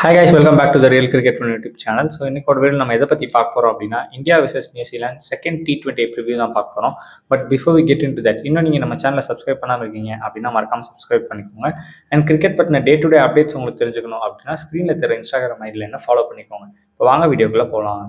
Hi guys, welcome back to the Real Cricket Fun YouTube channel. So இன்னைக்கு ஒரு video நம்ம எதை பற்றி பார்க்க போகிறோம் அப்படின்னா India vs New Zealand second T20 preview தான் பார்க்க போகிறோம். But before we get into that, இன்னும் நீங்கள் நம்ம சேனலை சப்ஸ்கிரைப் பண்ணாமல் இருக்கீங்க அப்படின்னா மறக்காமல் சப்ஸ்கிரைப் பண்ணிக்கோங்க. அண்ட் கிரிக்கெட் பற்றின டே டு டே அப்டேட்ஸ் உங்களுக்கு தெரிஞ்சுக்கணும் அப்படின்னா ஸ்க்ரீனில் தெரிய இன்ஸ்டாகிராம் ஐடியில் என்ன ஃபாலோ பண்ணிக்கோங்க. இப்போ வாங்க வீடியோக்குள்ளே போகலாம்.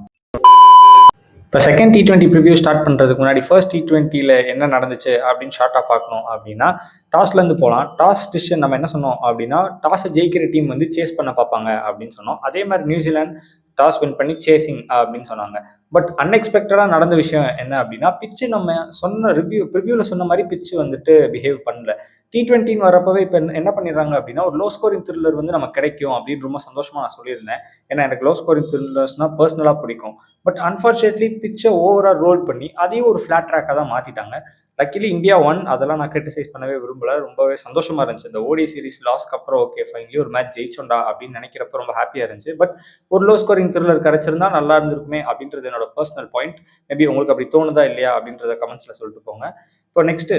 இப்போ செகண்ட் T20 ப்ரிவியூ ஸ்டார்ட் பண்ணுறதுக்கு முன்னாடி ஃபர்ஸ்ட் T20ல என்ன நடந்துச்சு அப்படின்னு ஷார்ட்டாக பார்க்கணும் அப்படின்னா டாஸ்லேருந்து போகலாம். டாஸ் டிசிஷன் நம்ம என்ன சொன்னோம் அப்படின்னா டாஸை ஜெயிக்கிற டீம் வந்து சேஸ் பண்ண பார்ப்பாங்க அப்படின்னு சொன்னோம். அதே மாதிரி நியூசிலாந்து டாஸ் வின் பண்ணி சேசிங் அப்படின்னு சொன்னாங்க. பட் அன்எக்ஸ்பெக்டடாக நடந்த விஷயம் என்ன அப்படின்னா பிச்சு நம்ம சொன்ன ப்ரிவியூவில் சொன்ன மாதிரி பிச்சு வந்துட்டு பிஹேவ் பண்ணல. T20 வரப்பவே இப்போ என்ன பண்ணிடுறாங்க அப்படின்னா ஒரு லோ ஸ்கோரிங் த்ரில்லர் வந்து நமக்கு கிடைக்கும் அப்படின்னு ரொம்ப சந்தோஷமாக நான் சொல்லியிருந்தேன். ஏன்னா எனக்கு லோ ஸ்கோரிங் த்ரில்லர்ஸ்னால் பர்சனலாக பிடிக்கும். பட் அன்ஃபார்ச்சுனேட்லி பிச்சை ஓவராக ரோல் பண்ணி அதையும் ஒரு ஃப்ளாட் ட்ராக்காக தான் மாற்றிட்டாங்க. லக்கிலி இந்தியா ஒன், அதெல்லாம் நான் கிரிட்டிசைஸ் பண்ணவே விரும்பல. ரொம்பவே சந்தோஷமாக இருந்துச்சு. இந்த ஓடி சீரிஸ் லாஸ்க்கு அப்புறம் ஓகே ஃபைனலி ஒரு மேட்ச் ஜெயிச்சோண்டா அப்படின்னு நினைக்கிறப்ப ரொம்ப ஹாப்பியாக இருந்துச்சு. பட் ஒரு லோ ஸ்கோரிங் த்ரில்லர் கிடைச்சிருந்தா நல்லா இருந்திருக்குமே அப்படின்றது என்னோட பர்சனல் பாயிண்ட். மேபி உங்களுக்கு அப்படி தோணுதா இல்லையா அப்படின்றத கமெண்ட்ஸில் சொல்லிட்டு போங்க. இப்போ நெக்ஸ்ட்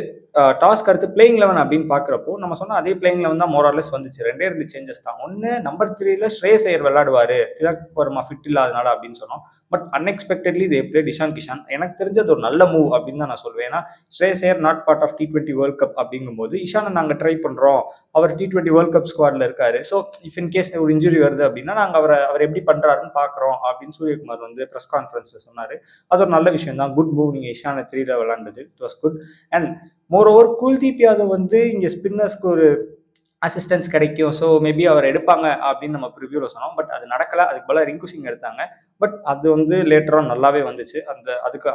டாஸ்க்கு அடுத்து பிளேயிங் 11 அப்படின்னு பார்க்குறப்போ நம்ம சொன்னால் அதே பிளேயிங் 11 தான் மோரார்லெஸ் வந்துச்சு. ரெண்டு சேஞ்சஸ் தான். ஒன்று நம்பர் 3ல ஸ்ரேயஸ் ஐயர் விளையாடுவார், திலக் வர்மா ஃபிட் இல்லாதனால அப்படின்னு சொன்னோம். But unexpectedly they play Ishan Kishan. எனக்கு தெரிஞ்சது ஒரு நல்ல மூவ் அப்படின்னு தான் நான் சொல்வேன். ஏன்னா Shreyas Iyer not part of T20 world cup அப்படிங்கும்போது இஷானை நாங்கள் ட்ரை பண்ணுறோம், அவர் T20 வேர்ல்ட் கப் ஸ்குவாடில் இருக்காரு. ஸோ இஃப் இன் கேஸ் ஒரு இன்ஜுரி வருது அப்படின்னா நாங்கள் அவர் எப்படி பண்ணுறாருன்னு பார்க்குறோம் அப்படின்னு சூரியகுமார் வந்து ப்ரெஸ் கான்ஃபரன்ஸில் சொன்னார். அது ஒரு நல்ல விஷயம் தான். Good move. நீங்கள் இஷானை 3ல விளாண்டது, it was good. And moreover Kuldeep Yadav வந்து இங்கே ஸ்பின்னர்ஸ்க்கு ஒரு அசிஸ்டன்ஸ் கிடைக்கும், ஸோ மேபி அவர் எடுப்பாங்க அப்படின்னு நம்ம ப்ரிவியூவில் சொன்னோம். பட் அது நடக்கலை. அதுக்கு பதிலாக ரிங்கு சிங் எடுத்தாங்க. பட் அது வந்து லேட்டராக நல்லாவே வந்துச்சு.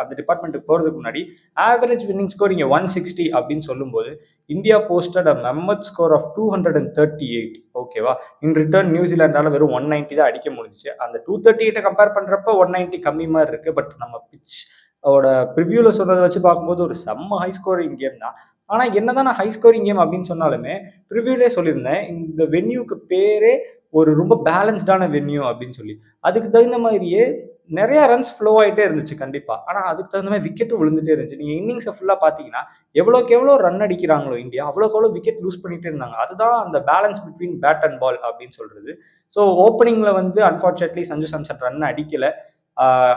அந்த டிபார்ட்மெண்ட்டுக்கு போகிறதுக்கு முன்னாடி ஆவரேஜ் வின்னிங் ஸ்கோர் இங்கே 160 அப்படின்னு சொல்லும்போது India posted a mammoth score of 238. ஓகேவா? இன் ரிட்டர்ன் நியூசிலாண்டால வெறும் 190 தான் அடிக்க முடிஞ்சிச்சு. அந்த 238 கம்பேர் பண்ணுறப்ப 190 கம்மி மாதிரி இருக்குது. பட் நம்ம பிச் அவரோட ப்ரிவியூவில் சொன்னதை வச்சு பார்க்கும்போது ஒரு செம்ம ஹை ஸ்கோரிங் கேம் தான். ஆனால் என்னதான் நான் ஹை ஸ்கோரிங் கேம் அப்படின்னு சொன்னாலுமே ப்ரிவியூலே சொல்லியிருந்தேன் இந்த வென்யூக்கு பேரே ஒரு ரொம்ப பேலன்ஸ்டான வென்யூ அப்படின்னு சொல்லி. அதுக்கு தகுந்த மாதிரியே நிறைய ரன்ஸ் ஃப்ளோ ஆகிட்டே இருந்துச்சு கண்டிப்பாக. ஆனால் அதுக்கு தகுந்த மாதிரி விக்கெட்டும் விழுந்துட்டே இருந்துச்சு. நீங்கள் இன்னிங்ஸை ஃபுல்லாக பார்த்தீங்கன்னா எவ்வளோக்கு எவ்வளோ ரன் அடிக்கிறாங்களோ இந்தியா அவ்வளோக்கு எவ்வளோ விக்கெட் லூஸ் பண்ணிகிட்டே இருந்தாங்க. அதுதான் அந்த balance between bat and ball அப்படின்னு சொல்கிறது. ஸோ ஓப்பனிங்கில் வந்து அன்ஃபார்ச்சுனேட்லி சஞ்சு சாம்சன் ரன் அடிக்கலை.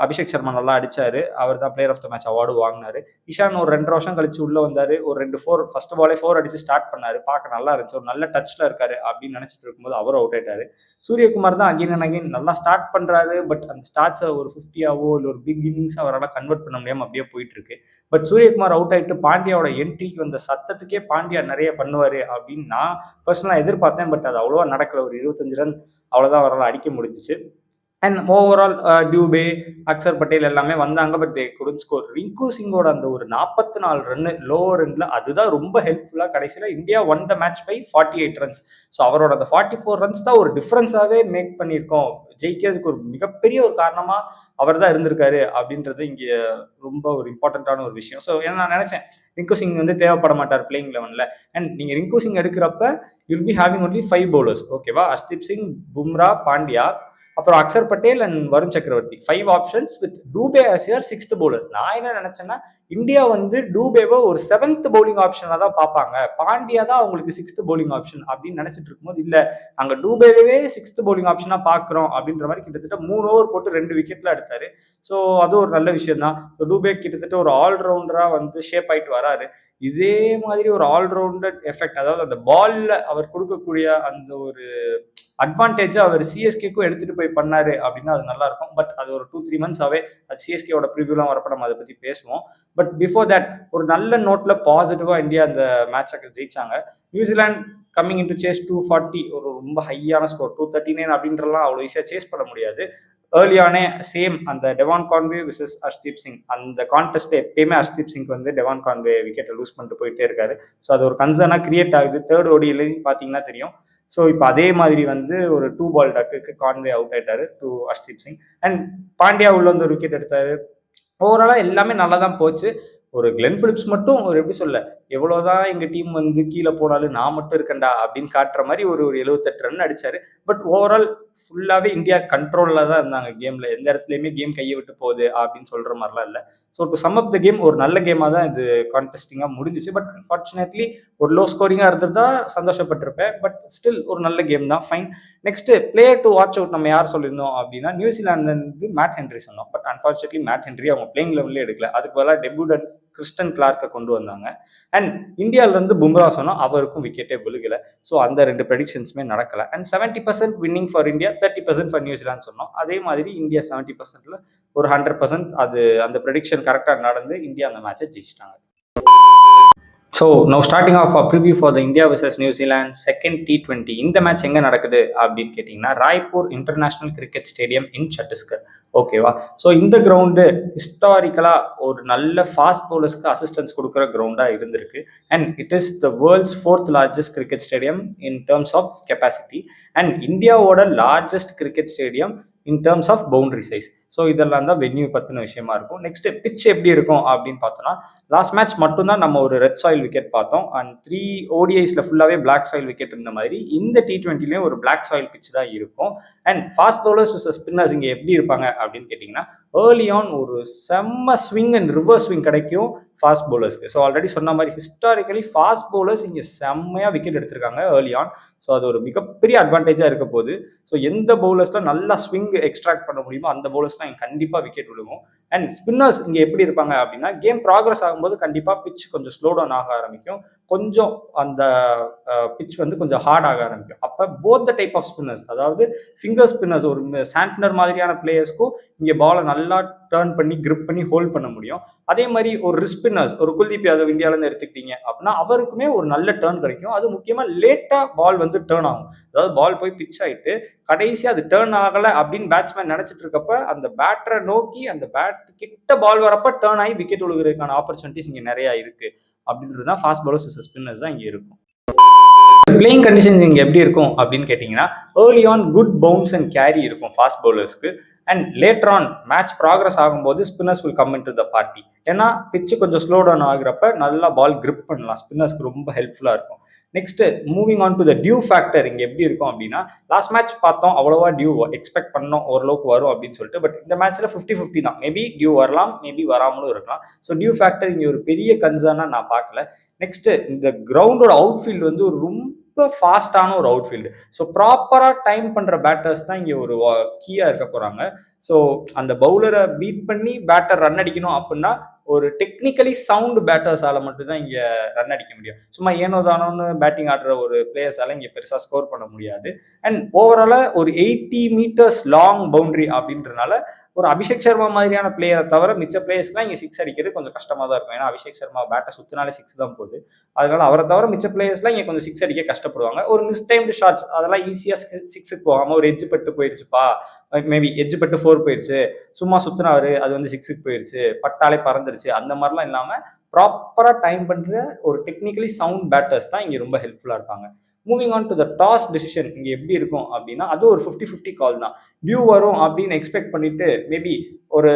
அபிஷேக் சர்மா நல்லா அடிச்சாரு. அவர் தான் player of the match award வாங்கினாரு. இஷான் ஒரு 2 வருஷம் கழிச்சு உள்ள வந்தாரு. ஒரு 2 4 ஃபர்ஸ்ட் பாலே 4 அடிச்சு ஸ்டார்ட் பண்ணாரு. பார்க்க நல்லா இருந்துச்சு. ஒரு நல்ல டச்ல இருக்காரு அப்படின்னு நினைச்சிட்டு இருக்கும்போது அவர் அவுட் ஆயிட்டாரு. சூரியகுமார் தான் அகைன் அண்ட் அகைன் நல்லா ஸ்டார்ட் பண்றாரு. பட் அந்த ஸ்டார்ட்ஸை ஒரு 50ஆவோ இல்லை ஒரு பிக் இன்னிங்ஸ் அவரால் கன்வெர்ட் பண்ண முடியாமல் அப்படியே போயிட்டு இருக்கு. பட் சூரியகுமார் அவுட் ஆயிட்டு பாண்டியாவோட என்ட்ரிக்கு வந்த சத்தத்துக்கே பாண்டியா நிறைய பண்ணுவாரு அப்படின்னு நான் பர்சனலாக எதிர்பார்த்தேன். பட் அது அவ்வளோவா நடக்கல. ஒரு 25 ரன் அவ்வளோதான் அவரால் அடிக்க முடிஞ்சிச்சு. அண்ட் ஓவரால் டியூபே, அக்சர் பட்டேல் எல்லாமே வந்தாங்க. But they couldn't score. Rinku சிங்கோட அந்த ஒரு 44 ரன்னு லோவர் எண்டில் அதுதான் ரொம்ப ஹெல்ப்ஃபுல்லாக. கடைசியில் India won the match by 48 runs. So அவரோட அந்த 44 ரன்ஸ் தான் ஒரு டிஃப்ரென்ஸாகவே மேக் பண்ணியிருக்கோம். ஜெயிக்கிறதுக்கு ஒரு மிகப்பெரிய ஒரு காரணமாக அவர் தான் இருந்திருக்காரு அப்படின்றது இங்கே ரொம்ப ஒரு இம்பார்ட்டண்ட்டான ஒரு விஷயம். ஸோ ஏன்னா நான் நினச்சேன் ரிங்கு சிங் வந்து தேவைப்பட மாட்டார் பிளேயிங் 11ல். அண்ட் நீங்கள் ரிங்கு சிங் எடுக்கிறப்ப will be having only 5 bowlers. ஓகேவா? அர்ஷ்தீப் சிங், பும்ரா, பாண்டியா, அப்புறம் அக்சர் பட்டேல் அண்ட் வருண் சக்கரவர்த்தி. 5 options with Dube as your 6th bowler. நான் என்ன நினைச்சேன்னா இந்தியா வந்து டூபேவை ஒரு 7th bowling ஆப்ஷனாக தான் பார்ப்பாங்க, பாண்டியா தான் அவங்களுக்கு 6th bowling ஆப்ஷன் அப்படின்னு நினைச்சிட்டு இருக்கும்போது இல்லை, நாங்கள் டூபேவே 6th bowling ஆப்ஷனாக பார்க்குறோம் அப்படின்ற மாதிரி கிட்டத்தட்ட 3 ஓவர் போட்டு 2 விக்கெட்ல எடுத்தாரு. ஸோ அது ஒரு நல்ல விஷயம் தான். டூபே கிட்டத்தட்ட ஒரு ஆல்ரவுண்டராக வந்து ஷேப் ஆகிட்டு வராரு. இதே மாதிரி ஒரு ஆல்ரவுண்டட் எஃபெக்ட், அதாவது அந்த பால்ல அவர் கொடுக்கக்கூடிய அந்த ஒரு அட்வான்டேஜை அவர் சிஎஸ்கேக்கும் எடுத்துகிட்டு போய் பண்ணாரு அப்படின்னா அது நல்லா இருக்கும். பட் அது ஒரு 2-3 மந்த்ஸாகவே அது சிஎஸ்கேவோட ப்ரிவியூலாம் வரப்போ நம்ம அதை பற்றி பேசுவோம். பட் பிஃபோர் தட் ஒரு நல்ல நோட்டில் பாசிட்டிவாக இந்தியா அந்த மேட்சை ஜெயிச்சாங்க. நியூசிலாந்து கம்மிங் இன்டு சேஸ் 240, ஒரு ரொம்ப ஹையான ஸ்கோர் 239 அப்படின்றலாம் அவ்வளோ ஈஸியாக சேஸ் பண்ண முடியாது. ஏர்லியானே சேம் அந்த Devon Conway versus Harshdeep Singh, அந்த கான்டெஸ்ட் எப்பயுமே ஹர்ஷ்தீப் சிங் வந்து டெவான் கான்வே விக்கெட்டை லூஸ் பண்ணிட்டு போயிட்டே இருக்காரு. ஸோ அது ஒரு கன்சர்னாக கிரியேட் ஆகுது. 3rd ஓடியிலையும் பார்த்தீங்கன்னா தெரியும். ஸோ இப்போ அதே மாதிரி வந்து ஒரு 2 பால் டக்குக்கு கான்வே அவுட் ஆயிட்டாரு டு ஹர்ஷ்தீப் சிங். அண்ட் பாண்டியா உள்ள வந்து ஒரு விக்கெட் எடுத்தாரு. ஓவராலாக எல்லாமே நல்லா தான் போச்சு. ஒரு கிளென் பிலிப்ஸ் மட்டும் ஒரு எப்படி சொல்ல எவ்வளோதான் எங்கள் டீம் வந்து கீழே போனாலும் நான் மட்டும் இருக்கேன்டா அப்படின்னு காட்டுற மாதிரி ஒரு 78 ரன் அடிச்சாரு. பட் ஓவரால் ஃபுல்லாகவே இந்தியா கண்ட்ரோலில் தான் இருந்தாங்க கேமில். எந்த இடத்துலையுமே கேம் கையை விட்டு போகுது அப்படின்னு சொல்கிற மாதிரிலாம் இல்லை. So to some up the game ஒரு நல்ல கேமாக தான் இது கான்டெஸ்டிங்காக முடிஞ்சிச்சு. பட் அன்ஃபார்ச்சுனேட்லி ஒரு லோ ஸ்கோரிங்காக இருந்திருந்தா சந்தோஷப்பட்டிருப்பேன். பட் ஸ்டில் ஒரு நல்ல கேம் தான், fine. Next player to watch out நம்ம யார் சொல்லியிருந்தோம் அப்படின்னா நியூசிலாந்து வந்து மேட் ஹென்ரி சொன்னோம். பட் அன்ஃபார்ச்சுனேட்லி மேட் ஹென்ரி அவங்க பிளேயிங் லெவல்லே எடுக்கல. அதுக்கு பதிலாக டெபியூட் கிறிஸ்டன் கிளார்க்கை கொண்டு வந்தாங்க. அண்ட் இந்தியாவிலேருந்து பும்ரா சொன்னோம், அவருக்கும் விக்கெட்டே விழுகலை. ஸோ அந்த 2 ப்ரெடிக்ஷன்ஸுமே நடக்கலை. And 70% winning for India, 30% for New Zealand சொன்னோம். அதே மாதிரி இந்தியா 70%ல ஒரு 100% அது அந்த ப்ரெடிக்ஷன் கரெக்டாக நடந்து இந்தியா அந்த மேட்சை ஜெயிச்சிட்டாங்க. So now starting off a preview for the India vs New Zealand second T20. இந்த மேட்ச் எங்கே நடக்குது அப்படின்னு கேட்டிங்கன்னா ராய்ப்பூர் இன்டர்நேஷ்னல் கிரிக்கெட் ஸ்டேடியம் இன் சத்தீஸ்கர். ஓகேவா? ஸோ இந்த கிரவுண்டு ஹிஸ்டாரிக்கலாக ஒரு நல்ல ஃபாஸ்ட் பவுலர்ஸ்க்கு அசிஸ்டன்ஸ் கொடுக்குற கிரவுண்டாக இருந்திருக்கு. And it is the world's 4th largest cricket stadium in terms of capacity. And இந்தியாவோட largest cricket stadium in terms of boundary size. So இதெல்லாம் தான் வென்யூ பற்றின விஷயமா இருக்கும். நெக்ஸ்ட் பிச் எப்படி இருக்கும் அப்படின்னு பார்த்தோம்னா, லாஸ்ட் மேட்ச் மட்டும்தான் நம்ம ஒரு ரெட் சாயில் விக்கெட் பார்த்தோம். அண்ட் 3 ODIஸில் ஃபுல்லாகவே பிளாக் சாயில் விக்கெட் இருந்த மாதிரி இந்த T20லையும் ஒரு பிளாக் சாயில் பிச் தான் இருக்கும். And fast bowlers versus spinners இங்கே எப்படி இருப்பாங்க அப்படின்னு கேட்டிங்கன்னா, ஏர்லி ஆன் ஒரு செம்ம ஸ்விங் அண்ட் ரிவர்ஸ் ஸ்விங் கிடைக்கும் ஃபாஸ்ட் பவுலர்ஸ்க்கு. ஸோ ஆல்ரெடி சொன்ன மாதிரி ஹிஸ்டாரிக்கலி ஃபாஸ்ட் பவுலர்ஸ் இங்கே செம்மையாக விக்கெட் எடுத்திருக்காங்க ஏர்லி ஆன். ஸோ அது ஒரு மிகப்பெரிய அட்வான்டேஜாக இருக்க போகுது. ஸோ எந்த பவுலர்ஸ்லாம் நல்லா ஸ்விங் எக்ஸ்ட்ராக்ட் பண்ண முடியுமோ அந்த பவுலர்ஸ்லாம் இங்கே கண்டிப்பாக விக்கெட் விழுகும். அண்ட் ஸ்பின்னர்ஸ் இங்கே எப்படி இருப்பாங்க அப்படின்னா, கேம் ப்ராக்ரஸ் ஆகும்போது கண்டிப்பாக பிச் கொஞ்சம் ஸ்லோ டவுன் ஆக ஆரம்பிக்கும். கொஞ்சம் அந்த பிச் வந்து கொஞ்சம் ஹார்ட் ஆக ஆரம்பிக்கும். அப்போ both the type of spinners, அதாவது ஃபிங்கர் ஸ்பின்னர்ஸ், ஒரு சாண்ட்னர் மாதிரியான பிளேயர்ஸ்க்கும் இங்கே பாலை நல்லா டர்ன் பண்ணி கிரிப் பண்ணி ஹோல்ட் பண்ண முடியும். அதே மாதிரி ஒரு ரிஸ்க் ஸ்பின்னர்ஸ், ஒரு குல்தீப் யாதவ் இந்தியாவிலேருந்து எடுத்துக்கிட்டீங்க அப்படின்னா அவருக்குமே ஒரு நல்ல டர்ன் கிடைக்கும். அது முக்கியமாக லேட்டாக பால் வந்து டர்ன் ஆகும். அதாவது பால் போய் பிச் ஆகிட்டு கடைசியாக அது டர்ன் ஆகலை அப்படின்னு பேட்ஸ்மேன் நினச்சிட்டு இருக்கப்ப அந்த பேட்டரை நோக்கி அந்த பேட் கிட்ட பால் வரப்ப டர்ன் ஆகி விக்கெட் விழுகிறதுக்கான ஆப்பர்ச்சுனிட்டிஸ் இங்கே நிறையா இருக்குது. அப்படின்றது தான் ஃபாஸ்ட் பவுலர்ஸ் விசஸ் ஸ்பின்னர்ஸ் தான் இங்கே இருக்கும். பிளேயிங் கண்டிஷன்ஸ் இங்கே எப்படி இருக்கும் அப்படின்னு கேட்டிங்கன்னா, early on good bounce and carry இருக்கும் ஃபாஸ்ட் பவுலர்ஸ்க்கு. And later on match progress ஆகும்போது spinners will come into the party. ஏன்னா பிச்சு கொஞ்சம் ஸ்லோ டவுன் ஆகிறப்ப நல்லா பால் கிரிப் பண்ணலாம். ஸ்பின்னர்ஸ்க்கு ரொம்ப ஹெல்ப்ஃபுல்லாக இருக்கும். Next moving on to the due factor இங்கே எப்படி இருக்கும் அப்படின்னா, லாஸ்ட் மேட்ச் பார்த்தோம் அவ்வளோவா டியூ எக்ஸ்பெக்ட் பண்ணோம் ஓரளவுக்கு வரும் அப்படின்னு சொல்லிட்டு. பட் இந்த மேட்ச்சில் 50-50 தான். மேபி டியூ வரலாம், மேபி வராமலும் இருக்கலாம். ஸோ டியூ ஃபேக்டர் இங்கே ஒரு பெரிய கன்சர்னாக நான் பார்க்கல. நெக்ஸ்ட் இந்த கிரவுண்டோட அவுட்ஃபீல்டு வந்து ஒரு ரொம்ப ஃபாஸ்டான ஒரு அவுட்ஃபீல்டு. ஸோ ப்ராப்பராக டைம் பண்ணுற பேட்டர்ஸ் தான் இங்கே ஒரு கீயாக இருக்க போகிறாங்க. ஸோ அந்த பவுலரை பீட் பண்ணி பேட்டர் ரன் அடிக்கணும் அப்படின்னா ஒரு டெக்னிக்கலி சவுண்டு பேட்டர்ஸால் மட்டும்தான் இங்கே ரன் அடிக்க முடியும். சும்மா ஏனோ தானோன்னு பேட்டிங் ஆடுற ஒரு பிளேயர்ஸால் இங்கே பெருசாக ஸ்கோர் பண்ண முடியாது. அண்ட் ஓவராலாக ஒரு 80 meters லாங் பவுண்டரி அப்படின்றனால ஒரு அபிஷேக் சர்மா மாதிரியான பிளேயரை தவிர மிச்ச பிளேயர்ஸ்லாம் இங்கே 6 அடிக்கிறது கொஞ்சம் கஷ்டமாக தான் இருக்கும். ஏன்னா அபிஷேக் சர்மா பேட்டை சுற்றினாலே 6 தான் போகுது. அதனால அவரை தவிர மிச்ச பிளேயர்ஸ்லாம் இங்கே கொஞ்சம் 6 அடிக்க கஷ்டப்படுவாங்க. ஒரு மிஸ் டைம்டு ஷாட்ஸ் அதெல்லாம் ஈஸியாக 6க்கு போகாமல் ஒரு எட்ஜ் பட்டு போயிடுச்சுப்பா, மேபி எட்ஜ் பட்டு 4 போயிடுச்சு, சும்மா சுற்றினாரு அது வந்து 6க்கு போயிடுச்சு, பட்டாலே பறந்துருச்சு, அந்த மாதிரிலாம் இல்லாமல் ப்ராப்பராக டைம் பண்ணுற ஒரு டெக்னிக்கலி சவுண்ட் பேட்டர்ஸ் தான் இங்கே ரொம்ப ஹெல்ப்ஃபுல்லாக இருப்பாங்க. Moving on to the toss decision இங்கே எப்படி இருக்கும் அப்படின்னா, அது ஒரு 50-50 கால் தான். டியூ வரும் அப்படின்னு எக்ஸ்பெக்ட் பண்ணிட்டு மேபி ஒரு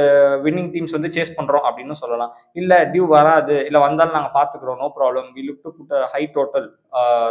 வின்னிங் டீம்ஸ் வந்து சேஸ் பண்ணுறோம் அப்படின்னு சொல்லலாம். இல்லை டியூ வராது, இல்லை வந்தாலும் நாங்கள் பார்த்துக்குறோம், no problem, we look to put high total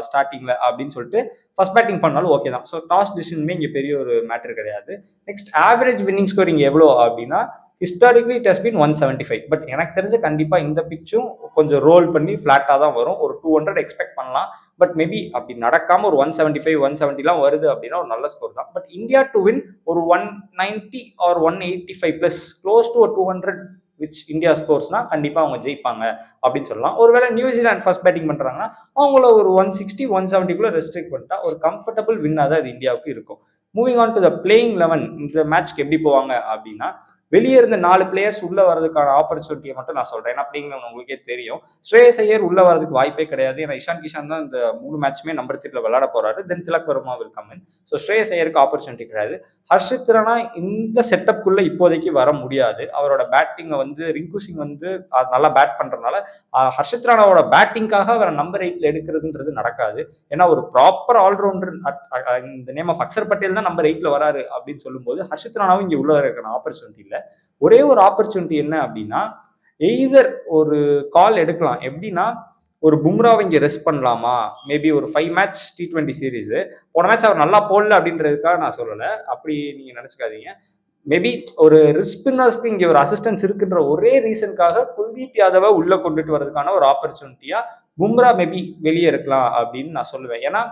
ஸ்டார்டிங்கில் அப்படின்னு சொல்லிட்டு ஃபர்ஸ்ட் பேட்டிங் பண்ணாலும் ஓகே தான். ஸோ டாஸ் டிசிஷனுமே இங்கே பெரிய ஒரு மேட்டர் கிடையாது. நெக்ஸ்ட் ஆவரேஜ் வின்னிங் ஸ்கோர் இங்கே எவ்வளோ அப்படின்னா, historically it has been 175. But எனக்கு தெரிஞ்ச கண்டிப்பாக இந்த பிச்சும் கொஞ்சம் ரோல் பண்ணி ஃப்ளாட்டாக தான் வரும். ஒரு 200 எக்ஸ்பெக்ட் பண்ணலாம். பட் மேபி அப்படி நடக்காமல் ஒரு 175 170 வருது அப்படின்னா ஒரு நல்ல ஸ்கோர் தான். பட் இந்தியா டு வின் ஒரு 190 ஆர் 185 ப்ளஸ் க்ளோஸ் டு ஒரு 200 விச் இந்தியா ஸ்கோர்ஸ்னா கண்டிப்பாக அவங்க ஜெயிப்பாங்க அப்படின்னு சொல்லலாம். ஒருவேளை நியூசிலாந்து ஃபர்ஸ்ட் பேட்டிங் பண்ணுறாங்கன்னா அவங்கள ஒரு 160 170 ரெஸ்ட்ரிக்ட் பண்ணிட்டா ஒரு கம்ஃபர்டபுள் வின்னாக தான் இது இந்தியாவுக்கு இருக்கும். Moving on to the playing 11 இந்த மேட்ச்க்கு எப்படி போவாங்க அப்படின்னா, வெளியே இருந்த 4 பிளேயர்ஸ் உள்ள வரதுக்கான ஆப்பர்ச்சுனிட்டியை மட்டும் நான் சொல்றேன். ஏன்னா பிளேயிங் உங்களுக்கே தெரியும், ஸ்ரேயஸ் ஐயர் உள்ள வரதுக்கு வாய்ப்பே கிடையாது. ஏன்னா இஷான் கிஷான் தான் இந்த 3 மேட்சுமே நம்பர் 3 விளையாட போறாரு. Then Tilak Varma will come in. So Shreyas ஐயருக்கு ஆப்பர்ச்சுனிட்டி கிடையாது. ஹர்ஷித் ராணா இந்த செட்டப்குள்ள இப்போதைக்கு வர முடியாது. அவரோட பேட்டிங்கை வந்து ரிங்கு சிங் வந்து நல்லா பேட் பண்றதுனால ஹர்ஷித் ராணாவோட பேட்டிங்காக அவரை நம்பர் 8 எடுக்கிறதுன்றது நடக்காது. ஏன்னா ஒரு ப்ராப்பர் ஆல்ரவுண்டர் இந்த நேம் ஆஃப் அக்சர் பட்டேல் தான் நம்பர் 8 வராரு அப்படின்னு சொல்லும்போது ஹர்ஷித் ராணாவும் இங்கே உள்ள வரதுக்கான ஆப்பர்ச்சுனிட்டி இல்லை. ஒரே ஒரு ஆப்பர்ச்சுனிட்டி என்ன அப்படின்னா, எய்தர் ஒரு கால் எடுக்கலாம். எப்படின்னா, ஒரு பும்ராவை இங்கே ரெஸ்ட் பண்ணலாமா, மேபி ஒரு 5 மேட்ச் T20 சீரிஸ் போன மேட்ச் அவர் நல்லா போடல அப்படின்றதுக்காக நான் சொல்லலை, அப்படி நீங்கள் நினச்சிக்காதீங்க. மேபி ஒரு ஸ்பின்னர்ஸ்க்கு இங்கே ஒரு அசிஸ்டன்ஸ் இருக்குன்ற ஒரே ரீசனுக்காக குல்தீப் யாதவை உள்ள கொண்டுட்டு வரதுக்கான ஒரு ஆப்பர்ச்சுனிட்டியா பும்ரா மேபி வெளியே இருக்கலாம் அப்படின்னு நான் சொல்லுவேன். ஏன்னா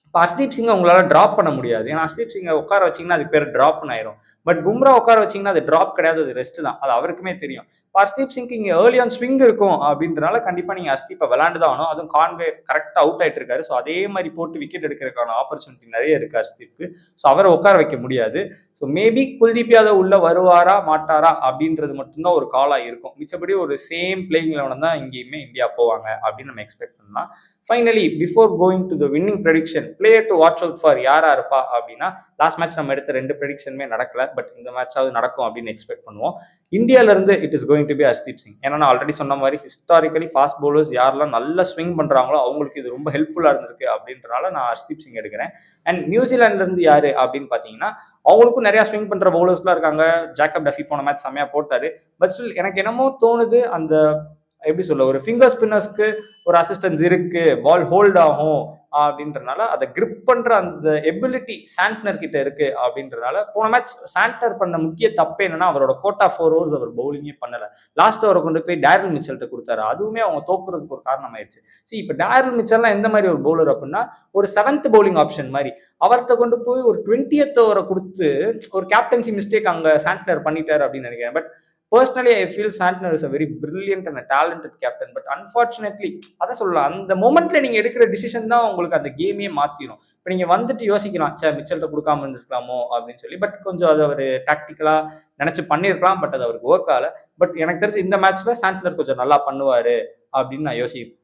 இப்போ ஹர்ஷ்தீப் சிங்கை உங்களால டிராப் பண்ண முடியாது. ஏன்னா ஹர்ஷ்தீப் சிங்கை உட்கார வச்சீங்கன்னா அதுக்கு பேர் டிராப்னு ஆயிரும். பட் பும்ரா உட்கார வச்சீங்கன்னா அது டிராப் கிடையாது, அது ரெஸ்ட் தான். அது அவருக்குமே தெரியும். ஹர்ஷ்தீப் சிங்க்கு இங்கே ஏர்லி ஆன் ஸ்விங் இருக்கும் அப்படின்றனால கண்டிப்பா நீங்க ஹர்ஷ்தீப்பை விளையாண்டு தான் ஆகணும். அதுவும் கான்வே கரெக்டாக அவுட் ஆயிட்டு இருக்காரு. ஸோ அதே மாதிரி போட்டு விக்கெட் எடுக்கிறதுக்கான ஆப்பர்ச்சுனிட்டி நிறைய இருக்கு ஹர்ஷ்தீப்க்கு. ஸோ அவரை உட்கார வைக்க முடியாது. ஸோ மேபி குல்தீப் யாதவ் உள்ள வருவாரா மாட்டாரா அப்படின்றது மட்டும்தான் ஒரு காலா இருக்கும். மிச்சபடி ஒரு சேம் பிளேயிங் லெவன் தான் இங்கேயுமே இந்தியா போவாங்க அப்படின்னு நம்ம எக்ஸ்பெக்ட் பண்ணலாம். Finally before going to the winning prediction, player to watch out for யாரா இருப்பா அப்படின்னா, லாஸ்ட் மேட்ச் நம்ம எடுத்த 2 ப்ரெடிக்ஷனுமே நடக்கல. பட் இந்த மேட்சாவது நடக்கும் அப்படின்னு எக்ஸ்பெக்ட் பண்ணுவோம். இந்தியால இருந்து it is going to be Harshdeep Singh. ஏன்னா நான் ஆல்ரெடி சொன்ன மாதிரி ஹிஸ்டாரிக்கலி ஃபாஸ்ட் பவுலர்ஸ் யாரெல்லாம் நல்லா ஸ்விங் பண்றாங்களோ அவங்களுக்கு இது ரொம்ப ஹெல்ப்ஃபுல்லா இருந்திருக்கு அப்படின்றனால நான் ஹர்ஷ்தீப் சிங் எடுக்கிறேன். அண்ட் நியூசிலாந்துல இருந்து யாரு அப்படின்னு பாத்தீங்கன்னா, அவங்களுக்கும் நிறைய ஸ்விங் பண்ற பவுலர்ஸ்லாம் இருக்காங்க. ஜாக்கப் டஃபி போன மேட்ச் செம்மையா போட்டாரு. பட் ஸ்டில் எனக்கு என்னமோ தோணுது, அந்த எப்படி சொல்ல, ஒரு ஃபிங்கர் ஸ்பின்னர்ஸ்க்கு ஒரு அசிஸ்டன்ஸ் இருக்கு, பால் ஹோல்ட் ஆகும் அப்படின்றனால அதை கிரிப் பண்ற அந்த எபிலிட்டி சாண்ட்னர் கிட்ட இருக்கு அப்படின்றனால போன மேட்ச் சாண்ட்னர் பண்ண முக்கிய தப்பு என்னன்னா, அவரோட கோட்டா 4 ஓவர்ஸ் அவர் பவுலிங்கே பண்ணல. லாஸ்ட் ஓவரை கொண்டு போய் டேரில் மிச்சல்கிட்ட கொடுத்தாரு. அதுவுமே அவங்க தோக்குறதுக்கு ஒரு காரணம் ஆயிடுச்சு. சரி, இப்போ டேரில் மிச்சல்லாம் எந்த மாதிரி ஒரு பவுலர் அப்படின்னா, ஒரு 7th பவுலிங் ஆப்ஷன் மாதிரி அவர்கிட்ட கொண்டு போய் ஒரு 20th ஓவரை கொடுத்து ஒரு கேப்டன்சி மிஸ்டேக் அங்க சாண்ட்னர் பண்ணிட்டாரு அப்படின்னு நினைக்கிறேன். But personally I feel Santner is a very brilliant and a talented captain, but unfortunately அதான் சொல்லலாம், அந்த மொமெண்ட்ல நீங்க எடுக்கிற டிசிஷன் தான் உங்களுக்கு அந்த கேமே மாத்திரும். இப்போ நீங்க வந்துட்டு யோசிக்கலாம், சே மிச்சல்கிட்ட கொடுக்காம இருந்திருக்கலாமோ அப்படின்னு சொல்லி. பட் கொஞ்சம் அது அவர் டாக்டிக்கலா நினைச்சு பண்ணியிருக்கலாம். பட் அது அவருக்கு ஒர்க் ஆகல. பட் எனக்கு தெரிஞ்சு இந்த மேட்ச்ல சாண்ட்னர் கொஞ்சம் நல்லா பண்ணுவாரு அப்படின்னு நான்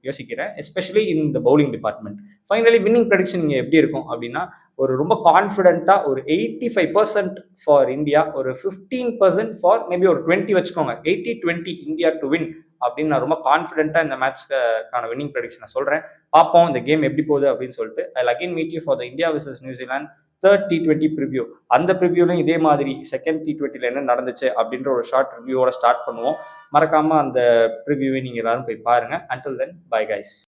யோசிக்கிறேன், especially in the bowling department. Finally winning prediction இங்கே எப்படி இருக்கும் அப்படின்னா, ஒரு ரொம்ப கான்ஃபிடென்ட்டா ஒரு 85% ஃபார் இந்தியா, ஒரு 15% ஃபார் மேபி ஒரு 20 வச்சுக்கோங்க, 80-20 இந்தியா டு வின் அப்படின்னு நான் ரொம்ப கான்ஃபிடென்ட்டா இந்த மேட்ச்க்கான வின்னிங் ப்ரெடிக்ஷனை சொல்றேன். பார்ப்போம் இந்த கேம் எப்படி போகுது அப்படின்னு சொல்லிட்டு. ஐ again meet you for the India vs New Zealand 3rd T20 preview. அந்த ப்ரிவியூலையும் இதே மாதிரி 2nd T20ல என்ன நடந்துச்சு அப்படின்ற ஒரு ஷார்ட் ரிவ்யூவோட ஸ்டார்ட் பண்ணுவோம். மறக்காம அந்த ப்ரிவியூவை நீங்க எல்லாரும் போய் பாருங்க. Until then, bye guys.